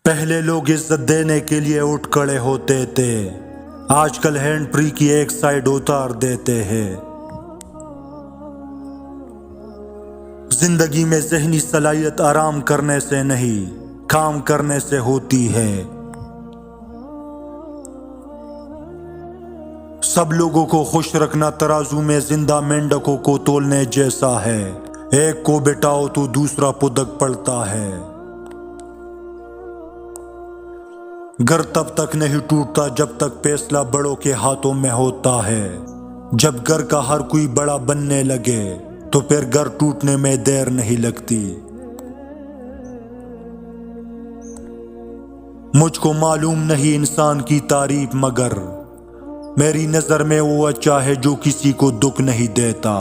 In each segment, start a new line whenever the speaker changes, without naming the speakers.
پہلے لوگ عزت دینے کے لیے اٹھ کھڑے ہوتے تھے، آج کل ہینڈ فری کی ایک سائیڈ اتار دیتے ہیں۔ زندگی میں ذہنی صلاحیت آرام کرنے سے نہیں، کام کرنے سے ہوتی ہے۔ سب لوگوں کو خوش رکھنا ترازو میں زندہ مینڈکوں کو تولنے جیسا ہے، ایک کو بٹاؤ تو دوسرا پدک پڑتا ہے۔ گھر تب تک نہیں ٹوٹتا جب تک فیصلہ بڑوں کے ہاتھوں میں ہوتا ہے، جب گھر کا ہر کوئی بڑا بننے لگے تو پھر گھر ٹوٹنے میں دیر نہیں لگتی۔ مجھ کو معلوم نہیں انسان کی تعریف، مگر میری نظر میں وہ اچھا ہے جو کسی کو دکھ نہیں دیتا۔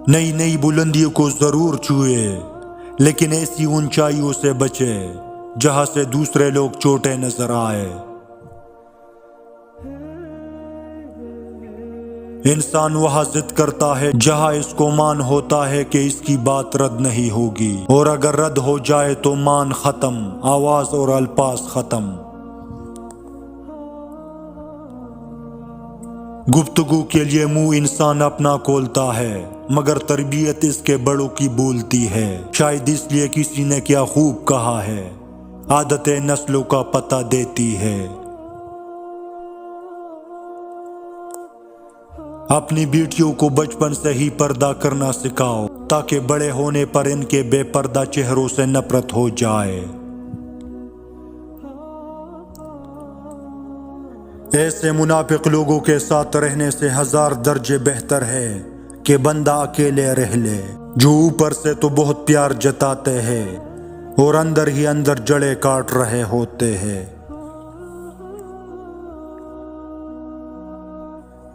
نئی نئی بلندیوں کو ضرور چھوئے، لیکن ایسی اونچائیوں سے بچے جہاں سے دوسرے لوگ چھوٹے نظر آئے۔ انسان وہاں ضد کرتا ہے جہاں اس کو مان ہوتا ہے کہ اس کی بات رد نہیں ہوگی، اور اگر رد ہو جائے تو مان ختم، آواز اور الفاظ ختم۔ گفتگو کے لیے منہ انسان اپنا کھولتا ہے، مگر تربیت اس کے بڑوں کی بولتی ہے۔ شاید اس لیے کسی نے کیا خوب کہا ہے، عادتیں نسلوں کا پتہ دیتی ہے۔ اپنی بیٹیوں کو بچپن سے ہی پردہ کرنا سکھاؤ تاکہ بڑے ہونے پر ان کے بے پردہ چہروں سے نفرت ہو جائے۔ ایسے منافق لوگوں کے ساتھ رہنے سے 1000 درجے بہتر ہے کہ بندہ اکیلے رہ لے، جو اوپر سے تو بہت پیار جتاتے ہیں اور اندر ہی اندر جڑیں کاٹ رہے ہوتے ہیں۔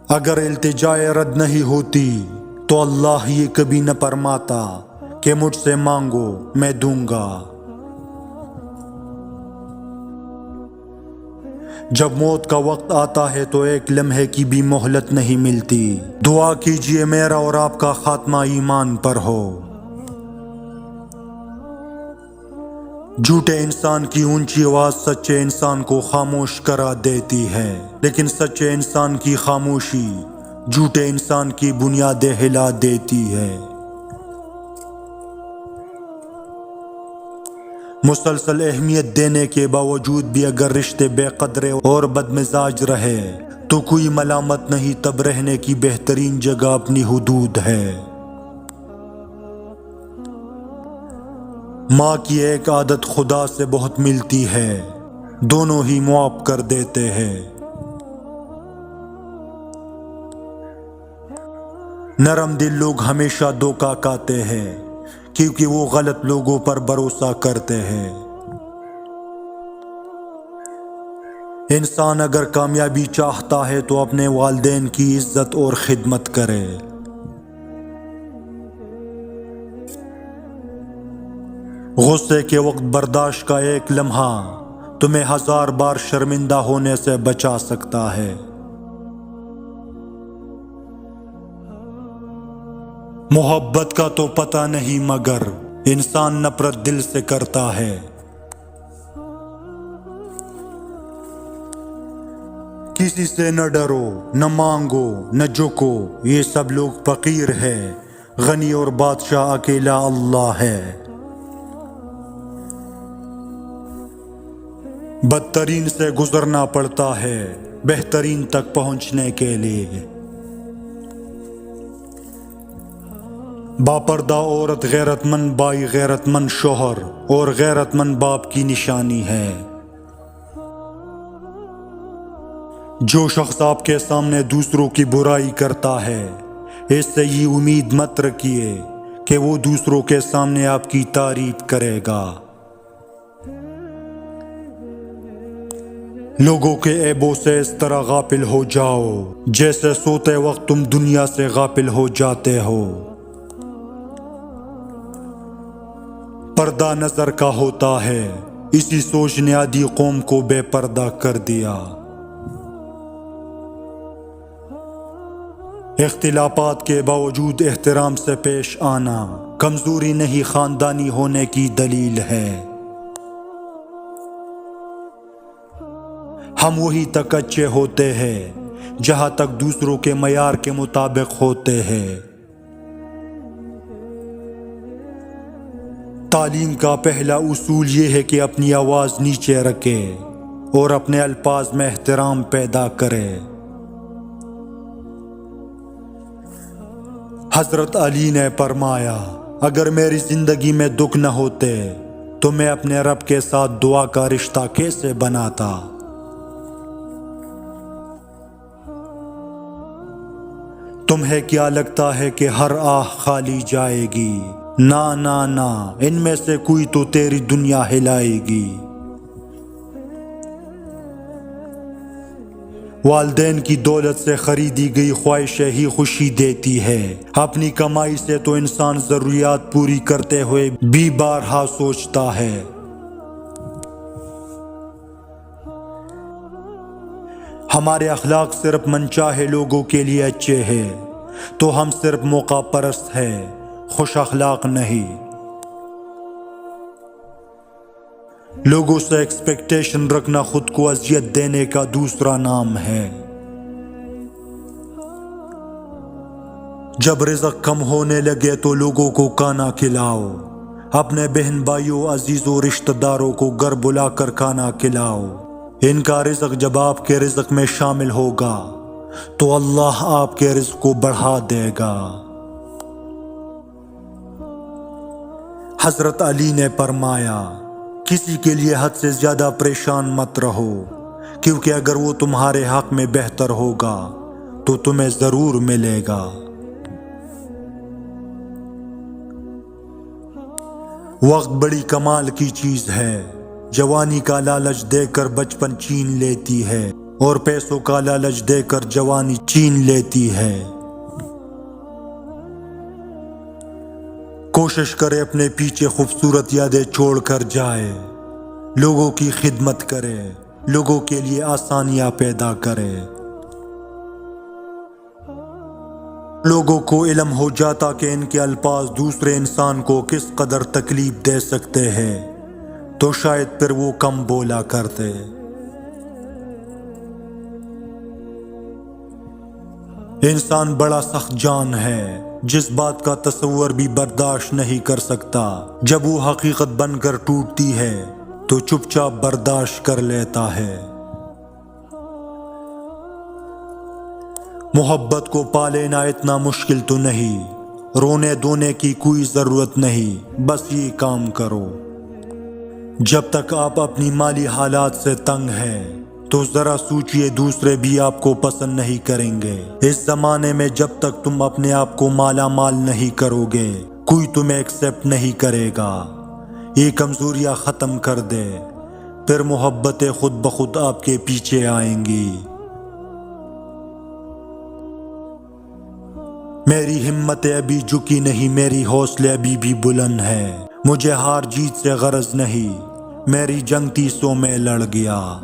اگر التجائے رد نہیں ہوتی تو اللہ یہ کبھی نہ فرماتا کہ مجھ سے مانگو میں دوں گا۔ جب موت کا وقت آتا ہے تو ایک لمحے کی بھی مہلت نہیں ملتی۔ دعا کیجئے میرا اور آپ کا خاتمہ ایمان پر ہو۔ جھوٹے انسان کی اونچی آواز سچے انسان کو خاموش کرا دیتی ہے، لیکن سچے انسان کی خاموشی جھوٹے انسان کی بنیادیں ہلا دیتی ہے۔ مسلسل اہمیت دینے کے باوجود بھی اگر رشتے بے قدرے اور بدمزاج رہے تو کوئی ملامت نہیں، تب رہنے کی بہترین جگہ اپنی حدود ہے۔ ماں کی ایک عادت خدا سے بہت ملتی ہے، دونوں ہی معاف کر دیتے ہیں۔ نرم دل لوگ ہمیشہ دھوکہ کھاتے ہیں کیونکہ وہ غلط لوگوں پر بھروسہ کرتے ہیں۔ انسان اگر کامیابی چاہتا ہے تو اپنے والدین کی عزت اور خدمت کرے۔ غصے کے وقت برداشت کا ایک لمحہ تمہیں 1000 بار شرمندہ ہونے سے بچا سکتا ہے۔ محبت کا تو پتہ نہیں، مگر انسان نفرت دل سے کرتا ہے۔ کسی سے نہ ڈرو، نہ مانگو، نہ جھکو، یہ سب لوگ فقیر ہے، غنی اور بادشاہ اکیلا اللہ ہے۔ بدترین سے گزرنا پڑتا ہے بہترین تک پہنچنے کے لیے۔ باپردہ عورت غیرت مند بائی، غیرت مند شوہر اور غیرت مند باپ کی نشانی ہے۔ جو شخص آپ کے سامنے دوسروں کی برائی کرتا ہے، اس سے یہ امید مت رکھیے کہ وہ دوسروں کے سامنے آپ کی تعریف کرے گا۔ لوگوں کے عیبوں سے اس طرح غافل ہو جاؤ جیسے سوتے وقت تم دنیا سے غافل ہو جاتے ہو۔ پردہ نظر کا ہوتا ہے، اسی سوچ نے آدھی قوم کو بے پردہ کر دیا۔ اختلافات کے باوجود احترام سے پیش آنا کمزوری نہیں خاندانی ہونے کی دلیل ہے۔ ہم وہی تک اچھے ہوتے ہیں جہاں تک دوسروں کے معیار کے مطابق ہوتے ہیں۔ تعلیم کا پہلا اصول یہ ہے کہ اپنی آواز نیچے رکھے اور اپنے الفاظ میں احترام پیدا کرے۔ حضرت علی نے فرمایا، اگر میری زندگی میں دکھ نہ ہوتے تو میں اپنے رب کے ساتھ دعا کا رشتہ کیسے بناتا؟ تمہیں کیا لگتا ہے کہ ہر آہ خالی جائے گی؟ نہ نہ نہ، ان میں سے کوئی تو تیری دنیا ہلائے گی۔ والدین کی دولت سے خریدی گئی خواہشیں ہی خوشی دیتی ہے۔ اپنی کمائی سے تو انسان ضروریات پوری کرتے ہوئے بھی بارہا سوچتا ہے۔ ہمارے اخلاق صرف منچاہے لوگوں کے لیے اچھے ہیں تو ہم صرف موقع پرست ہیں، خوش اخلاق نہیں۔ لوگوں سے ایکسپیکٹیشن رکھنا خود کو اذیت دینے کا دوسرا نام ہے۔ جب رزق کم ہونے لگے تو لوگوں کو کھانا کھلاؤ، اپنے بہن بھائیوں عزیزوں رشتہ داروں کو گھر بلا کر کھانا کھلاؤ۔ ان کا رزق جب آپ کے رزق میں شامل ہوگا تو اللہ آپ کے رزق کو بڑھا دے گا۔ حضرت علی نے فرمایا، کسی کے لیے حد سے زیادہ پریشان مت رہو، کیونکہ اگر وہ تمہارے حق میں بہتر ہوگا تو تمہیں ضرور ملے گا۔ وقت بڑی کمال کی چیز ہے۔ جوانی کا لالچ دے کر بچپن چھین لیتی ہے اور پیسوں کا لالچ دے کر جوانی چھین لیتی ہے۔ کوشش کرے اپنے پیچھے خوبصورت یادیں چھوڑ کر جائے، لوگوں کی خدمت کرے، لوگوں کے لیے آسانیاں پیدا کرے۔ لوگوں کو علم ہو جاتا کہ ان کے الفاظ دوسرے انسان کو کس قدر تکلیف دے سکتے ہیں تو شاید پھر وہ کم بولا کرتے۔ انسان بڑا سخت جان ہے، جس بات کا تصور بھی برداشت نہیں کر سکتا، جب وہ حقیقت بن کر ٹوٹتی ہے تو چپ چاپ برداشت کر لیتا ہے۔ محبت کو پا لینا اتنا مشکل تو نہیں، رونے دھونے کی کوئی ضرورت نہیں، بس یہ کام کرو۔ جب تک آپ اپنی مالی حالات سے تنگ ہیں تو ذرا سوچئے دوسرے بھی آپ کو پسند نہیں کریں گے۔ اس زمانے میں جب تک تم اپنے آپ کو مالا مال نہیں کرو گے کوئی تمہیں ایکسپٹ نہیں کرے گا۔ یہ کمزوریاں ختم کر دے، پھر محبتیں خود بخود آپ کے پیچھے آئیں گی۔ میری ہمت ابھی جھکی نہیں، میری حوصلے ابھی بھی بلند ہے، مجھے ہار جیت سے غرض نہیں، میری جنگ تیسوں میں لڑ گیا۔